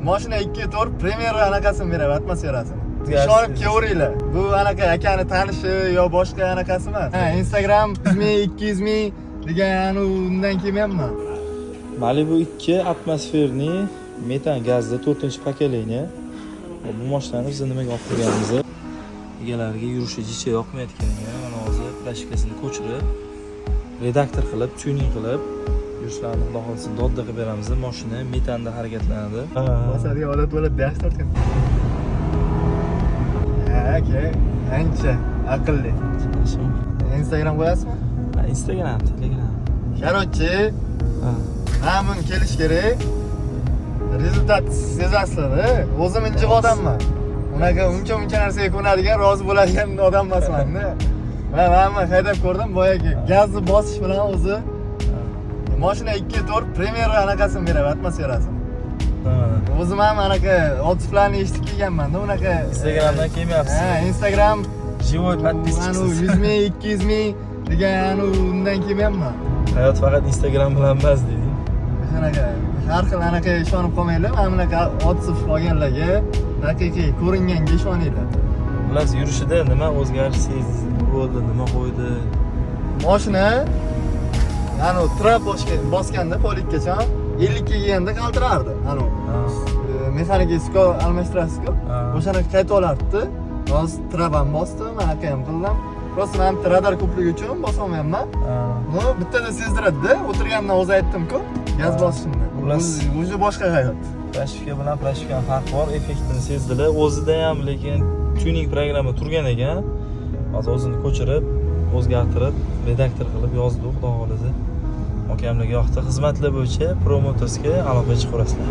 Mashina 2.4 Premier anaqasini beradi, atmosferasini. Ishonib kelaveringlar. Bu anaqa akani tanishi yo boshqa anaqasi emas. Ha, Instagram 200 ming degan undan kelmayapman. Malibu 2 atmosferniy metan gazli 4-pokoleniya. Bu mashinani biz nimaga olib kelganimiz? Egalariga yurishi jicha yoqmayotganiga mana hozir plastikasini ko'chirib, redaktor qilib, tuning qilib yurishlarini xudo xolsa dodda qilib beramiz. Mashina metanda harakatlanadi. Bosadigan odat bo'ladi, yaxshi tortgan. Aka, ancha aqlli. Instagram qo'yasizmi? Ha, Instagram, Telegram. Короче, men kelish kerak. Rezultat sezasizlar, o'zim injiq odamman. Unaqa uncha narsaga ko'nadigan, rozi bo'ladigan odam emasman-da. Men haydab ko'rdim, boyagi gazni bosish bilan o'zi mashina 2.4 Premier anaqasini beradi, atmosferasini. O'zim ham anaqa otishlarni eshitib kelganman-da, unaqa Instagramdan kelmayapsiz. Ha, Instagram Живой подписчик. 100 ming, 200 ming degan undan kelmayapman. Hayot faqat Instagram bilan emas deydi. Anaqa har xil anaqa ishonib qolmanglar. Mana bunaqa otib olganlarga haqiqiy ko'ringanga ishoninglar. Ular yurishida nima o'zgarish bo'ldi, nima qo'ydi? Mashina trap bosganda politgacha 50 ga kelganda qaltirardi. Mexanik isko almashtirasiz-ku. O'shani qaytib olardi. Hozir trap ham bosdim, anaqa ham qildim. Просто men radar ko'pligi uchun bosa olmayapman. Bu bittada sezdiradi-da, o'tirgandan o'zi aytdim-ku, gaz bosishimni. O'zi boshqa hayot. Plastika bilan plastikani farqi bor, effektini sezdilar. O'zida ham lekin tuning programma turgan ekan. Hozir o'zini ko'chirib, o'zgartirib, redaktor qilib yozdi, xudo xolasa. Okamlarga yoqdi. Xizmatlar bo'yicha Promotorsga aloqa chiqarasizlar.